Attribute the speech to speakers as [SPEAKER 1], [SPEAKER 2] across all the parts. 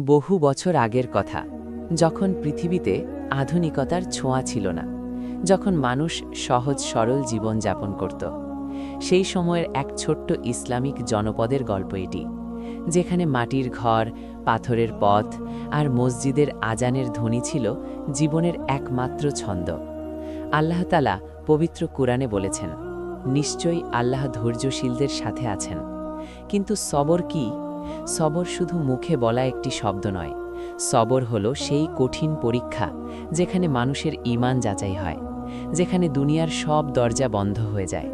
[SPEAKER 1] বহু বছর আগের কথা, যখন পৃথিবীতে আধুনিকতার ছোঁয়া ছিল না, যখন মানুষ সহজ সরল জীবন যাপন করত। সেই সময়ের এক ছোট্ট ইসলামিক জনপদের গল্প এটি, যেখানে মাটির ঘর, পাথরের পথ আর মসজিদের আজানের ধ্বনি ছিল জীবনের একমাত্র ছন্দ। আল্লাহ তাআলা পবিত্র কুরআনে বলেছেন, নিশ্চয়ই আল্লাহ ধৈর্যশীলদের সাথে আছেন। কিন্তু সবর কি? সবর শুধু মুখে বলা একটি শব্দ নয়। সবর হলো সেই কঠিন পরীক্ষা যেখানে মানুষের ঈমান যাচাই হয়, যেখানে দুনিয়ার সব দরজা বন্ধ হয়ে যায়,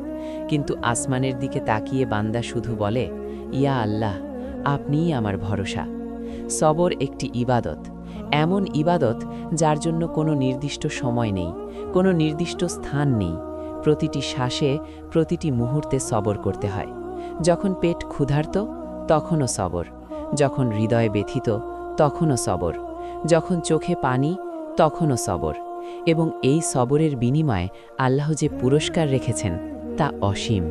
[SPEAKER 1] কিন্তু আসমানের দিকে তাকিয়ে বান্দা শুধু বলে, ইয়া আল্লাহ, আপনিই আমার ভরসা। সবর একটি ইবাদত, এমন ইবাদত যার জন্য কোনো নির্দিষ্ট সময় নেই, কোনো নির্দিষ্ট স্থান নেই। প্রতিটি শ্বাসে, প্রতিটি মুহূর্তে সবর করতে হয়। যখন পেট ক্ষুধার্ত, তখনও সবর। যখন হৃদয় ব্যথিত, তখনও সবর। যখন চোখে পানি, তখনও সবর। এবং এই সবরের বিনিময়ে আল্লাহ যে পুরস্কার রেখেছেন তা অসীম।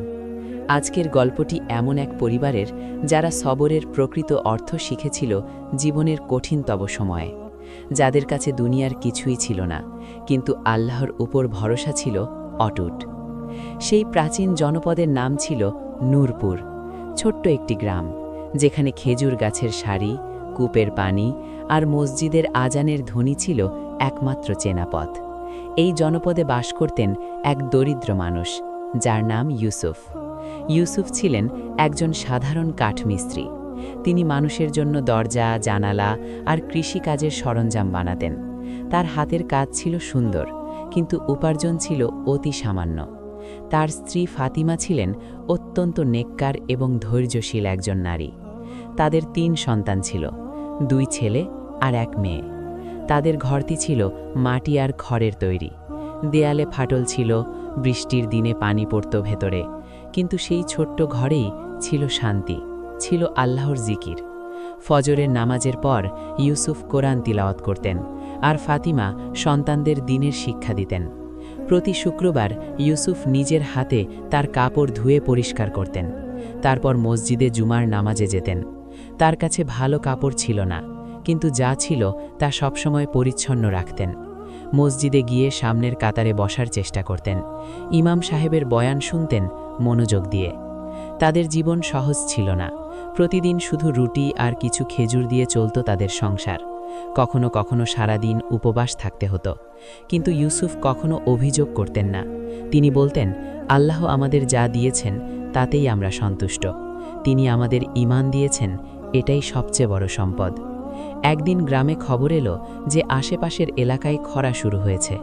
[SPEAKER 1] আজকের গল্পটি এমন এক পরিবারের, যারা সবরের প্রকৃত অর্থ শিখেছিল জীবনের কঠিনতম সময়ে, যাদের কাছে দুনিয়ার কিছুই ছিল না, কিন্তু আল্লাহর উপর ভরসা ছিল অটুট। সেই প্রাচীন জনপদের নাম ছিল নূরপুর। ছোট্ট একটি গ্রাম, যেখানে খেজুর গাছের সারি, কূপের পানি আর মসজিদের আজানের ধ্বনি ছিল একমাত্র চেনা পথ। এই জনপদে বাস করতেন এক দরিদ্র মানুষ, যার নাম ইউসুফ। ইউসুফ ছিলেন একজন সাধারণ কাঠমিস্ত্রি। তিনি মানুষের জন্য দরজা, জানালা আর কৃষিকাজের সরঞ্জাম বানাতেন। তার হাতের কাজ ছিল সুন্দর, কিন্তু উপার্জন ছিল অতি সামান্য। তার স্ত্রী ফাতিমা ছিলেন অত্যন্ত নেককার এবং ধৈর্যশীল একজন নারী। তাদের 3 সন্তান ছিল, 2 ছেলে আর 1 মেয়ে। তাদের ঘরটি ছিল মাটি আর খড়ের তৈরি। দেয়ালে ফাটল ছিল, বৃষ্টির দিনে পানি পড়ত ভেতরে, কিন্তু সেই ছোট্ট ঘরেই ছিল শান্তি, ছিল আল্লাহর জিকির। ফজরের নামাজের পর ইউসুফ কোরআন তিলাওয়াত করতেন, আর ফাতিমা সন্তানদের দ্বীনের শিক্ষা দিতেন। প্রতি শুক্রবার ইউসুফ নিজের হাতে তার কাপড় ধুয়ে পরিষ্কার করতেন। তারপর মসজিদে জুমার নামাজে যেতেন। তার কাছে ভালো কাপড় ছিল না, কিন্তু যা ছিল তা সবসময় পরিচ্ছন্ন রাখতেন। মসজিদে গিয়ে সামনের কাতারে বসার চেষ্টা করতেন। ইমাম সাহেবের বয়ান শুনতেন মনোযোগ দিয়ে। তাদের জীবন সহজ ছিল না। প্রতিদিন শুধু রুটি আর কিছু খেজুর দিয়ে চলত তাদের সংসার। কখনো কখনো সারাদিন উপবাস থাকতে হতো, কিন্তু ইউসুফ কখনো অভিযোগ করতেন না। তিনি বলতেন, আল্লাহ আমাদের যা দিয়েছেন তাতেই আমরা সন্তুষ্ট। তিনি আমাদের ঈমান দিয়েছেন, এটাই সবচেয়ে বড় সম্পদ। একদিন গ্রামে খবর এলো যে আশেপাশের এলাকায় খরা শুরু হয়েছে।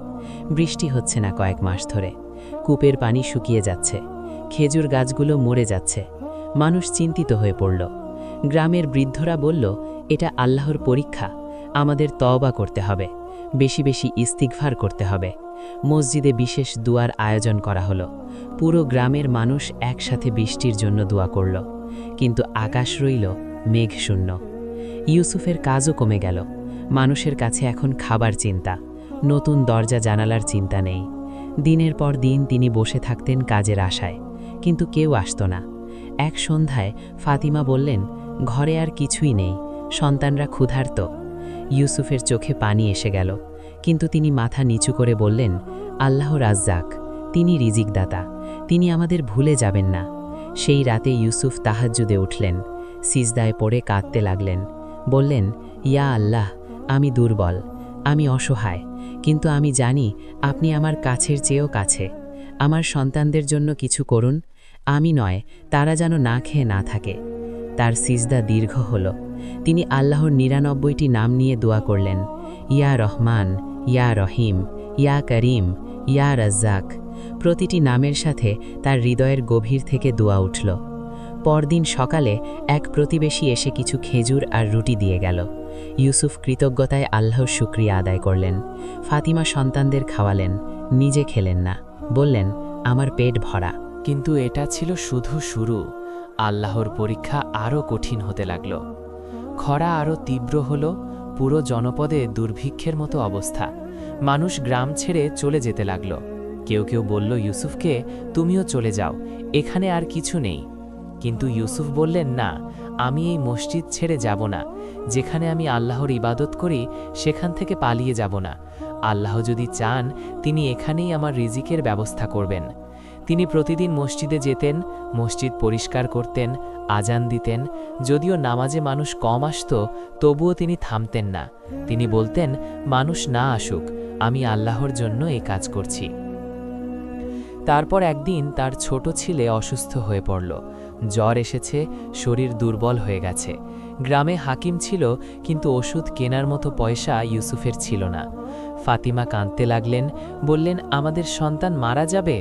[SPEAKER 1] বৃষ্টি হচ্ছে না কয়েক মাস ধরে। কূপের পানি শুকিয়ে যাচ্ছে, খেজুর গাছগুলো মরে যাচ্ছে। মানুষ চিন্তিত হয়ে পড়ল। গ্রামের বৃদ্ধরা বলল, এটা আল্লাহর পরীক্ষা, আমাদের তওবা করতে হবে, বেশি বেশি ইস্তিগফার করতে হবে। মসজিদে বিশেষ দুয়ার আয়োজন করা হলো। পুরো গ্রামের মানুষ একসাথে বৃষ্টির জন্য দোয়া করল, কিন্তু আকাশ রইল মেঘশূন্য। ইউসুফের কাজও কমে গেল। মানুষের কাছে এখন খাবার চিন্তা, নতুন দরজা জানালার চিন্তা নেই। দিনের পর দিন তিনি বসে থাকতেন কাজের আশায়, কিন্তু কেউ আসত না। এক সন্ধ্যায় ফাতিমা বললেন, ঘরে আর কিছুই নেই, সন্তানরা ক্ষুধার্ত। ইউসুফের চোখে পানি এসে গেল, কিন্তু তিনি মাথা নিচু করে বললেন, আল্লাহ রাজ্জাক, তিনি রিজিকদাতা, তিনি আমাদের ভুলে যাবেন না। সেই রাতে ইউসুফ তাহাজ্জুদে উঠলেন, সিজদায় পড়ে কাঁদতে লাগলেন। বললেন, ইয়া আল্লাহ, আমি দুর্বল, আমি অসহায়, কিন্তু আমি জানি আপনি আমার কাছের চেয়েও কাছে। আমার সন্তানদের জন্য কিছু করুন, আমি নয়, তারা যেন না খেয়ে না থাকে। তার সিজদা দীর্ঘ হল। তিনি আল্লাহর ৯৯টি নাম নিয়ে দোয়া করলেন, ইয়া রহমান, ইয়া রহিম, ইয়া করিম, ইয়া রাজ্জাক। প্রতিটি নামের সাথে তার হৃদয়ের গভীর থেকে দোয়া উঠল। পরদিন সকালে এক প্রতিবেশী এসে কিছু খেজুর আর রুটি দিয়ে গেল। ইউসুফ কৃতজ্ঞতায় আল্লাহর শুকরিয়া আদায় করলেন। ফাতিমা সন্তানদের খাওয়ালেন, নিজে খেলেন না। বললেন, আমার পেট ভরা।
[SPEAKER 2] কিন্তু এটা ছিল শুধু শুরু। আল্লাহর পরীক্ষা আরও কঠিন হতে লাগল। খরা আরও তীব্র হল। পুরো জনপদে দুর্ভিক্ষের মতো অবস্থা। মানুষ গ্রাম ছেড়ে চলে যেতে লাগল। কেউ কেউ বলল ইউসুফকে, তুমিও চলে যাও, এখানে আর কিছু নেই। কিন্তু ইউসুফ বললেন, না, আমি এই মসজিদ ছেড়ে যাব না, যেখানে আমি আল্লাহর ইবাদত করি সেখান থেকে পালিয়ে যাব না। আল্লাহ যদি চান তিনি এখানেই আমার রিজিকের ব্যবস্থা করবেন। তিনি প্রতিদিন মসজিদে যেতেন, মসজিদ পরিষ্কার করতেন, আজান দিতেন। যদিও নামাজে মানুষ কম আসত, তবুও তিনি থামতেন না। তিনি বলতেন, মানুষ না আসুক, আমি আল্লাহর জন্য এই কাজ করছি। তারপর একদিন তার ছোট ছেলে অসুস্থ হয়ে পড়ল। জ্বর এসেছে, শরীর দুর্বল হয়ে গেছে। গ্রামে হাকিম ছিল, কিন্তু ওষুধ কেনার মতো পয়সা ইউসুফের ছিল না। ফাতিমা কাঁদতে লাগলেন, বললেন, আমাদের সন্তান মারা যাবে।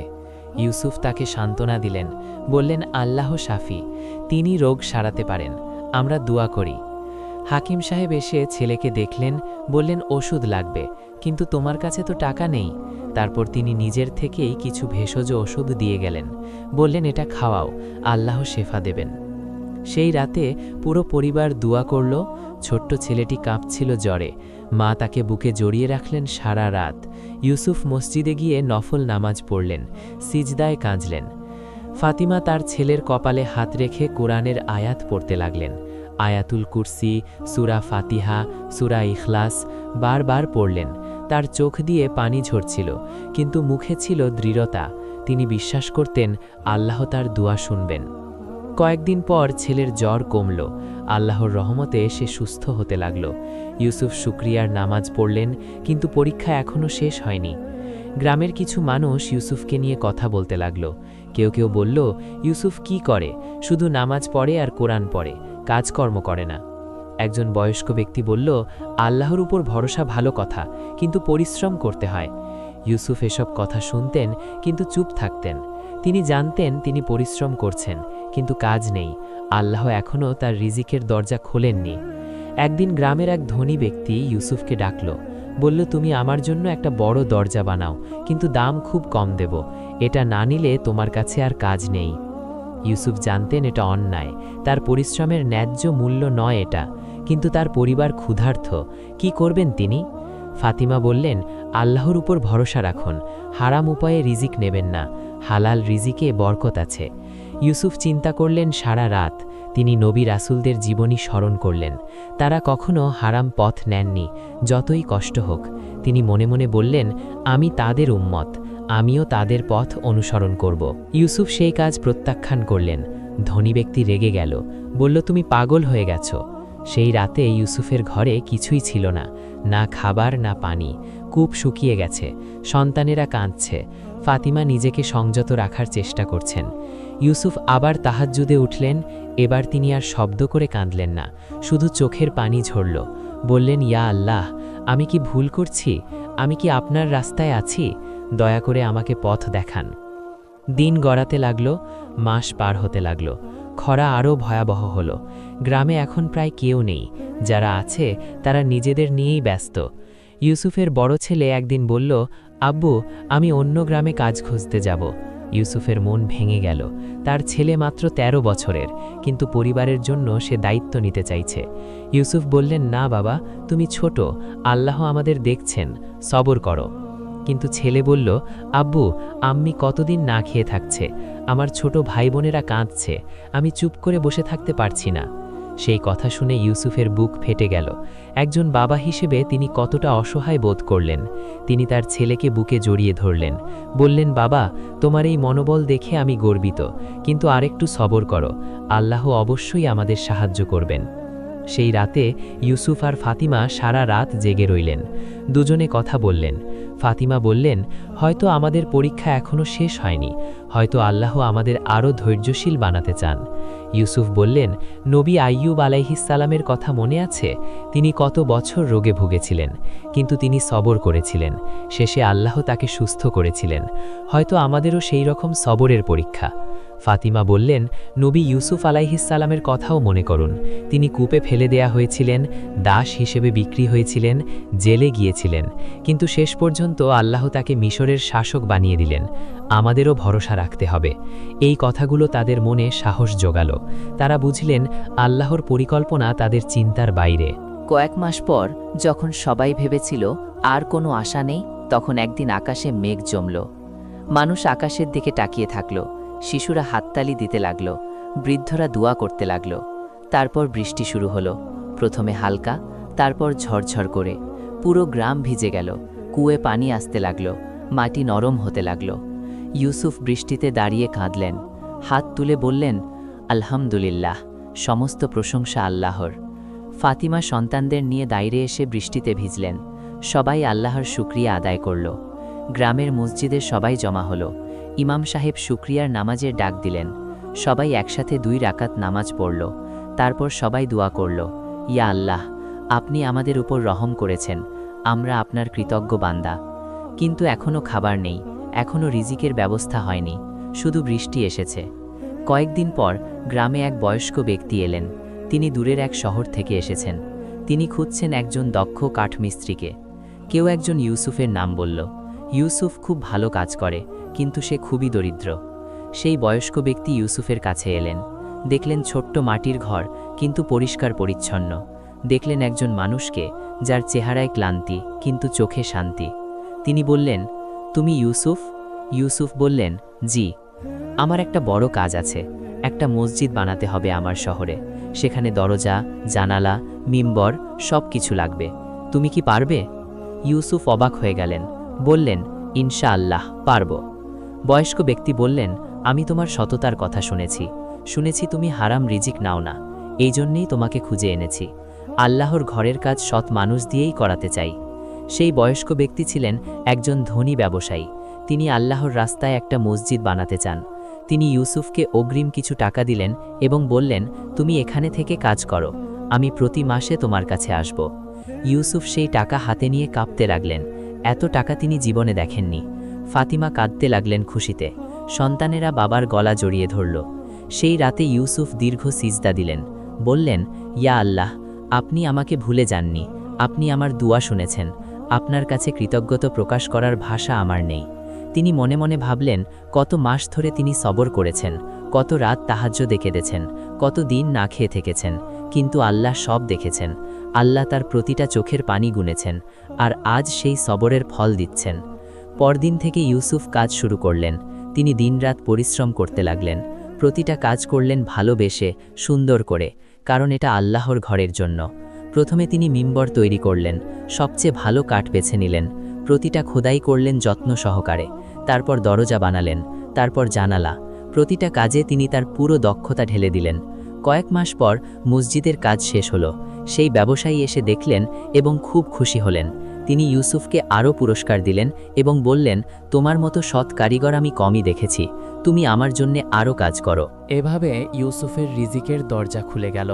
[SPEAKER 2] ইউসুফ তাকে সান্ত্বনা দিলেন, বললেন, আল্লাহ শাফি, তিনি রোগ সারাতে পারেন, আমরা দোয়া করি। হাকিম সাহেব এসে ছেলেকে দেখলেন, বললেন, ওষুধ লাগবে, কিন্তু তোমার কাছে তো টাকা নেই। তারপর তিনি নিজের থেকেই কিছু ভেষজ ওষুধ দিয়ে গেলেন, বললেন, এটা খাওয়াও, আল্লাহ শেফা দেবেন। সেই রাতে পুরো পরিবার দোয়া করল। ছোট্ট ছেলেটি কাঁপছিল জ্বরে। মা তাকে বুকে জড়িয়ে রাখলেন সারা রাত। ইউসুফ মসজিদে গিয়ে নফল নামাজ পড়লেন, সিজদায় কাঁদলেন। ফাতিমা তার ছেলের কপালে হাত রেখে কোরআনের আয়াত পড়তে লাগলেন। আয়াতুল কুরসি, সূরা ফাতিহা, সূরা ইখলাস বারবার পড়লেন। তার চোখ দিয়ে পানি ঝরছিল, কিন্তু মুখে ছিল দৃঢ়তা। তিনি বিশ্বাস করতেন আল্লাহ তার দোয়া শুনবেন। কয়েকদিন পর ছেলের জ্বর কমল। আল্লাহর রহমতে সে সুস্থ হতে লাগল। ইউসুফ শুকরিয়ার নামাজ পড়লেন, কিন্তু পরীক্ষা এখনও শেষ হয়নি। গ্রামের কিছু মানুষ ইউসুফকে নিয়ে কথা বলতে লাগল। কেউ কেউ বলল, ইউসুফ কি করে, শুধু নামাজ পড়ে আর কোরআন পড়ে, কাজকর্ম করে না। একজন বয়স্ক ব্যক্তি বলল, আল্লাহর উপর ভরসা ভালো কথা, কিন্তু পরিশ্রম করতে হয়। ইউসুফ এসব কথা শুনতেন, কিন্তু চুপ থাকতেন। তিনি জানতেন তিনি পরিশ্রম করছেন, কিন্তু কাজ নেই। আল্লাহ এখনও তার রিজিকের দরজা খোলেননি। একদিন গ্রামের এক ধনী ব্যক্তি ইউসুফকে ডাকল, বলল, তুমি আমার জন্য একটা বড় দরজা বানাও, কিন্তু দাম খুব কম দেব, এটা না নিলে তোমার কাছে আর কাজ নেই। ইউসুফ জানতেন এটা অন্যায়, তার পরিশ্রমের ন্যায্য মূল্য নয় এটা, কিন্তু তার পরিবার ক্ষুধার্ত, কি করবেন তিনি? ফাতিমা বললেন, আল্লাহর উপর ভরসা রাখুন, হারাম উপায়ে রিজিক নেবেন না, হালাল রিজিকে বরকত আছে। ইউসুফ চিন্তা করলেন সারা রাত। তিনি নবী রাসূলদের জীবনী স্মরণ করলেন। তারা কখনো হারাম পথ নেননি, যতই কষ্ট হোক। তিনি মনে মনে বললেন, আমি তাদের উম্মত, আমিও তাদের পথ অনুসরণ করব। ইউসুফ সেই কাজ প্রত্যাখ্যান করলেন। ধনী ব্যক্তি রেগে গেল, বলল, তুমি পাগল হয়ে গেছ। সেই রাতে ইউসুফের ঘরে কিছুই ছিল না, না খাবার না পানি। কূপ শুকিয়ে গেছে, সন্তানেরা কাঁদছে। ফাতিমা নিজেকে সংযত রাখার চেষ্টা করছেন। ইউসুফ আবার তাহাজ্জুদে উঠলেন। এবার তিনি আর শব্দ করে কাঁদলেন না, শুধু চোখের পানি ঝরল। বললেন, ইয়া আল্লাহ, আমি কি ভুল করছি? আমি কি আপনার রাস্তায় আছি? দয়া করে আমাকে পথ দেখান। দিন গড়াতে লাগল, মাস পার হতে লাগল। খরা আরও ভয়াবহ হল। গ্রামে এখন প্রায় কেউ নেই, যারা আছে তারা নিজেদের নিয়েই ব্যস্ত। ইউসুফের বড় ছেলে একদিন বলল, আব্বু, আমি অন্য গ্রামে কাজ খুঁজতে যাব। ইউসুফের মন ভেঙে গেল। তার ছেলে মাত্র 13 বছরের, কিন্তু পরিবারের জন্য সে দায়িত্ব নিতে চাইছে। ইউসুফ বললেন, না বাবা, তুমি ছোট, আল্লাহ আমাদের দেখছেন, সবর করো। কিন্তু ছেলে বলল, আব্বু, আম্মি কতদিন না খেয়ে থাকছে, আমার ছোট ভাই বোনেরা কাঁদছে, আমি চুপ করে বসে থাকতে পারছি না। সেই কথা শুনে ইউসুফের বুক ফেটে গেল। একজন বাবা হিসেবে তিনি কতটা অসহায় বোধ করলেন। তিনি তার ছেলেকে বুকে জড়িয়ে ধরলেন, বললেন, বাবা, তোমার এই মনোবল দেখে আমি গর্বিত, কিন্তু আরেকটু সবর করো, আল্লাহ অবশ্যই আমাদের সাহায্য করবেন। সেই রাতে ইউসুফ আর ফাতিমা সারা রাত জেগে রইলেন। দুজনে কথা বললেন। ফাতিমা বললেন, হয়তো আমাদের পরীক্ষা এখনও শেষ হয়নি, হয়তো আল্লাহ আমাদের আরও ধৈর্যশীল বানাতে চান। ইউসুফ বললেন, নবী আইয়ুব আলাইহিসসালামের কথা মনে আছে? তিনি কত বছর রোগে ভুগেছিলেন, কিন্তু তিনি সবর করেছিলেন। শেষে আল্লাহ তাকে সুস্থ করেছিলেন। হয়তো আমাদেরও সেই রকম সবরের পরীক্ষা। ফাতিমা বললেন, নবী ইউসুফ আলাইহিসসালামের কথাও মনে করুন। তিনি কূপে ফেলে দেয়া হয়েছিলেন, দাস হিসেবে বিক্রি হয়েছিলেন, জেলে গিয়েছিলেন, কিন্তু শেষ পর্যন্ত আল্লাহ তাকে মিশরের শাসক বানিয়ে দিলেন। আমাদেরও ভরসা রাখতে হবে। এই কথাগুলো তাদের মনে সাহস জোগালো। তারা বুঝলেন আল্লাহর পরিকল্পনা তাদের চিন্তার বাইরে।
[SPEAKER 1] কয়েক মাস পর যখন সবাই ভেবেছিল আর কোনো আশা নেই, তখন একদিন আকাশে মেঘ জমল। মানুষ আকাশের দিকে তাকিয়ে থাকল। শিশুরা হাততালি দিতে লাগল, বৃদ্ধরা দোয়া করতে লাগল। তারপর বৃষ্টি শুরু হলো, প্রথমে হালকা, তারপর ঝরঝর করে। পুরো গ্রাম ভিজে গেল, কুয়ে পানি আসতে লাগলো, মাটি নরম হতে লাগলো। ইউসুফ বৃষ্টিতে দাঁড়িয়ে কাঁদলেন, হাত তুলে বললেন, আলহামদুলিল্লাহ, সমস্ত প্রশংসা আল্লাহর। ফাতিমা সন্তানদের নিয়ে বাইরে এসে বৃষ্টিতে ভিজলেন। সবাই আল্লাহর শুকরিয়া আদায় করল। গ্রামের মসজিদে সবাই জমা হলো। ইমাম সাহেব শুকরিয়ার নামাজের ডাক দিলেন। সবাই একসাথে 2 রাকাত নামাজ পড়ল। তারপর সবাই দোয়া করল, ইয়া আল্লাহ, আপনি আমাদের উপর রহম করেছেন, আমরা আপনার কৃতজ্ঞ বান্দা। কিন্তু এখনও খাবার নেই, এখনও রিজিকের ব্যবস্থা হয়নি, শুধু বৃষ্টি এসেছে। কয়েকদিন পর গ্রামে এক বয়স্ক ব্যক্তি এলেন। তিনি দূরের এক শহর থেকে এসেছেন। তিনি খুঁজছেন একজন দক্ষ কাঠমিস্ত্রিকে। কেউ একজন ইউসুফের নাম বলল। ইউসুফ খুব ভালো কাজ করে, কিন্তু সে খুবই দরিদ্র। সেই বয়স্ক ব্যক্তি ইউসুফের কাছে এলেন। দেখলেন ছোট্ট মাটির ঘর, কিন্তু পরিষ্কার পরিচ্ছন্ন। দেখলেন একজন মানুষকে, যার চেহারায় ক্লান্তি, কিন্তু চোখে শান্তি। তিনি বললেন, তুমি ইউসুফ? ইউসুফ বললেন, জি। আমার একটা বড় কাজ আছে, একটা মসজিদ বানাতে হবে আমার শহরে। সেখানে দরজা, জানালা, মিম্বর সব কিছু লাগবে। তুমি কি পারবে? ইউসুফ অবাক হয়ে গেলেন, বললেন, ইনশাআল্লাহ পারব। বয়স্ক ব্যক্তি বললেন, আমি তোমার সততার কথা শুনেছি তুমি হারাম রিজিক নাও না, এই জন্যেই তোমাকে খুঁজে এনেছি। আল্লাহর ঘরের কাজ সৎ মানুষ দিয়েই করাতে চাই। সেই বয়স্ক ব্যক্তি ছিলেন একজন ধনী ব্যবসায়ী। তিনি আল্লাহর রাস্তায় একটা মসজিদ বানাতে চান। তিনি ইউসুফকে অগ্রিম কিছু টাকা দিলেন এবং বললেন, তুমি এখানে থেকে কাজ করো, আমি প্রতি মাসে তোমার কাছে আসব। ইউসুফ সেই টাকা হাতে নিয়ে কাঁপতে লাগলেন। এত টাকা তিনি জীবনে দেখেননি। ফাতিমা কাঁদতে লাগলেন খুশিতে। সন্তানেরা বাবার গলা জড়িয়ে ধরল। সেই রাতে ইউসুফ দীর্ঘ সিজদা দিলেন, বললেন, ইয়া আল্লাহ, আপনি আমাকে ভুলে যাননি, আপনি আমার দুয়া শুনেছেন। আপনার কাছে কৃতজ্ঞতা প্রকাশ করার ভাষা আমার নেই। তিনি মনে মনে ভাবলেন, কত মাস ধরে তিনি সবর করেছেন, কত রাত তাহাজ্জুদে কেঁদেছেন, কত দিন না খেয়ে থেকেছেন, কিন্তু আল্লাহ সব দেখেছেন। আল্লাহ তার প্রতিটা চোখের পানি গুনেছেন, আর আজ সেই সবরের ফল দিচ্ছেন। পরদিন থেকে ইউসুফ কাজ শুরু করলেন। তিনি দিনরাত পরিশ্রম করতে লাগলেন। প্রতিটা কাজ করলেন ভালোবেসে, সুন্দর করে, কারণ এটা আল্লাহর ঘরের জন্য। প্রথমে তিনি মিম্বর তৈরি করলেন, সবচেয়ে ভালো কাঠ বেছে নিলেন। প্রতিটা খোদাই করলেন যত্ন সহকারে। তারপর দরজা বানালেন, তারপর জানালা। প্রতিটা কাজে তিনি তার পুরো দক্ষতা ঢেলে দিলেন। কয়েক মাস পর মসজিদের কাজ শেষ হলো। সেই ব্যবসায়ী এসে দেখলেন এবং খুব খুশি হলেন। তিনি ইউসুফকে আরও পুরস্কার দিলেন এবং বললেন, তোমার মতো সৎ কারিগর আমি কমই দেখেছি, তুমি আমার জন্যে আরও কাজ করো।
[SPEAKER 2] এভাবে ইউসুফের রিজিকের দরজা খুলে গেল।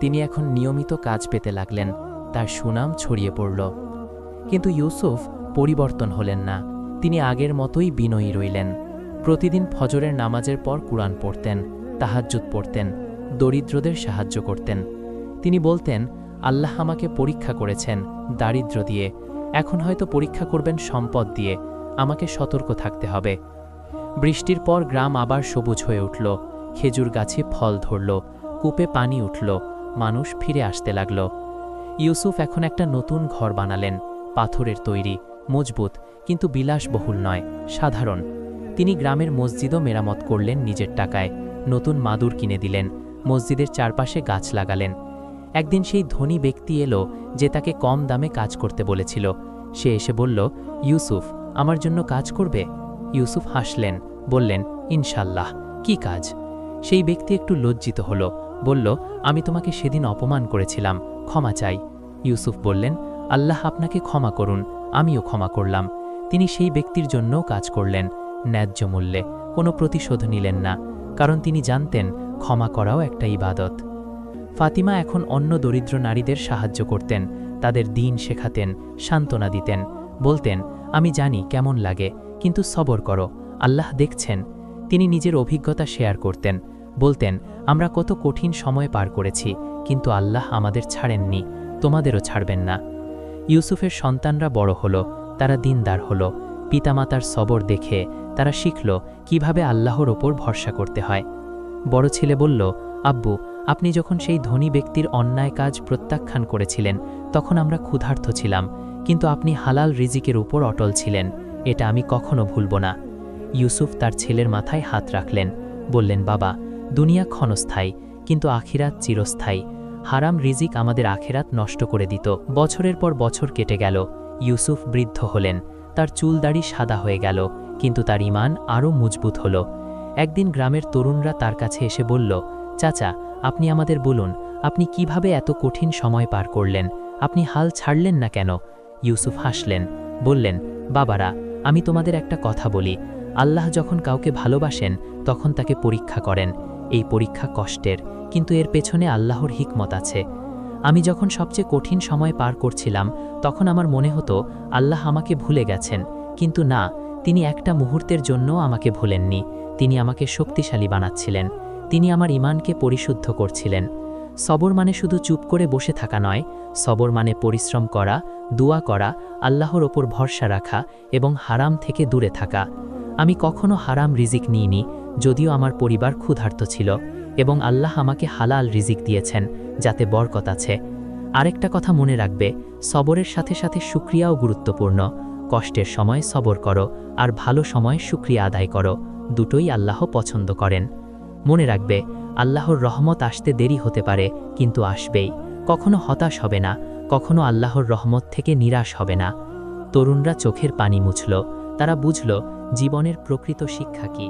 [SPEAKER 2] তিনি এখন নিয়মিত কাজ পেতে লাগলেন। তার সুনাম ছড়িয়ে পড়ল। কিন্তু ইউসুফ পরিবর্তন হলেন না। তিনি আগের মতোই বিনয়ী রইলেন। প্রতিদিন ফজরের নামাজের পর কুরআন পড়তেন, তাহাজ্জুদ পড়তেন, দরিদ্রদের সাহায্য করতেন। তিনি বলতেন, আল্লাহ আমাকে পরীক্ষা করেছেন দারিদ্র্য দিয়ে, এখন হয়তো পরীক্ষা করবেন সম্পদ দিয়ে, আমাকে সতর্ক থাকতে হবে। বৃষ্টির পর গ্রাম আবার সবুজ হয়ে উঠল। খেজুর গাছে ফল ধরল, কূপে পানি উঠল, মানুষ ফিরে আসতে লাগল। ইউসুফ এখন একটা নতুন ঘর বানালেন, পাথরের তৈরি, মজবুত, কিন্তু বিলাসবহুল নয়, সাধারণ। তিনি গ্রামের মসজিদও মেরামত করলেন নিজের টাকায়, নতুন মাদুর কিনে দিলেন, মসজিদের চারপাশে গাছ লাগালেন। একদিন সেই ধনী ব্যক্তি এলো যে তাকে কম দামে কাজ করতে বলেছিল। সে এসে বলল, ইউসুফ, আমার জন্য কাজ করবে? ইউসুফ হাসলেন, বললেন, ইনশাল্লাহ। কি কাজ? সেই ব্যক্তি একটু লজ্জিত হল, বলল, আমি তোমাকে সেদিন অপমান করেছিলাম, ক্ষমা চাই। ইউসুফ বললেন, আল্লাহ আপনাকে ক্ষমা করুন, আমিও ক্ষমা করলাম। তিনি সেই ব্যক্তির জন্যও কাজ করলেন, ন্যায্য মূল্যে, কোনো প্রতিশোধ নিলেন না, কারণ তিনি জানতেন ক্ষমা করাও একটা ইবাদত। ফাতিমা এখন অন্য দরিদ্র নারীদের সাহায্য করতেন, তাদের দিন শেখাতেন, সান্ত্বনা দিতেন, বলতেন, আমি জানি কেমন লাগে, কিন্তু সবর করো, আল্লাহ দেখছেন। তিনি নিজের অভিজ্ঞতা শেয়ার করতেন, বলতেন, আমরা কত কঠিন সময় পার করেছি, কিন্তু আল্লাহ আমাদের ছাড়েননি, তোমাদেরও ছাড়বেন না। ইউসুফের সন্তানরা বড় হলো, তারা দিনদার হলো। পিতামাতার সবর দেখে তারা শিখল কিভাবে আল্লাহর ওপর ভরসা করতে হয়। বড় ছেলে বলল, আব্বু, আপনি যখন সেই ধনী ব্যক্তির অন্যায় কাজ প্রত্যাখ্যান করেছিলেন, তখন আমরা ক্ষুধার্ত ছিলাম, কিন্তু আপনি হালাল রিজিকের উপর অটল ছিলেন, এটা আমি কখনো ভুলব না। ইউসুফ তার ছেলের মাথায় হাত রাখলেন, বললেন, বাবা, দুনিয়া ক্ষণস্থায়ী, কিন্তু আখিরাত চিরস্থায়ী। হারাম রিজিক আমাদের আখিরাত নষ্ট করে দিত। বছরের পর বছর কেটে গেল। ইউসুফ বৃদ্ধ হলেন, তার চুলদাড়ি সাদা হয়ে গেল, কিন্তু তার ঈমান আরও মজবুত হল। একদিন গ্রামের তরুণরা তার কাছে এসে বলল, চাচা, আপনি আমাদের বলুন, আপনি কিভাবে এত কঠিন সময় পার করলেন? আপনি হাল ছাড়লেন না কেন? ইউসুফ হাসলেন, বললেন, বাবারা, আমি তোমাদের একটা কথা বলি, আল্লাহ যখন কাউকে ভালোবাসেন তখন তাকে পরীক্ষা করেন। এই পরীক্ষা কষ্টের, কিন্তু এর পেছনে আল্লাহর হিকমত আছে। আমি যখন সবচেয়ে কঠিন সময় পার করছিলাম তখন আমার মনে হতো আল্লাহ আমাকে ভুলে গেছেন, কিন্তু না, তিনি একটা মুহূর্তের জন্য আমাকে ভুলেননি। তিনি আমাকে শক্তিশালী বানাচ্ছিলেন, তিনি আমার ঈমানকে পরিশুদ্ধ করছিলেন। সবর মানে শুধু চুপ করে বসে থাকা নয়, সবর মানে পরিশ্রম করা, দোয়া করা, আল্লাহর ওপর ভরসা রাখা এবং হারাম থেকে দূরে থাকা। আমি কখনো হারাম রিজিক নিইনি, যদিও আমার পরিবার ক্ষুধার্ত ছিল, এবং আল্লাহ আমাকে হালাল রিজিক দিয়েছেন, যাতে বরকত আছে। আরেকটা কথা মনে রাখবে, সবরের সাথে সাথে শুকরিয়াও গুরুত্বপূর্ণ। কষ্টের সময় সবর করো, আর ভালো সময় শুকরিয়া আদায় করো, দুটোই আল্লাহ পছন্দ করেন। মনে রাখবে, আল্লাহর রহমত আসতে দেরি হতে পারে, কিন্তু আসবেই। কখনো হতাশ হবে না, কখনো আল্লাহর রহমত থেকে নিরাশ হবে না। তরুণরা চোখের পানি মুছল, তারা বুঝল জীবনের প্রকৃত শিক্ষা কী।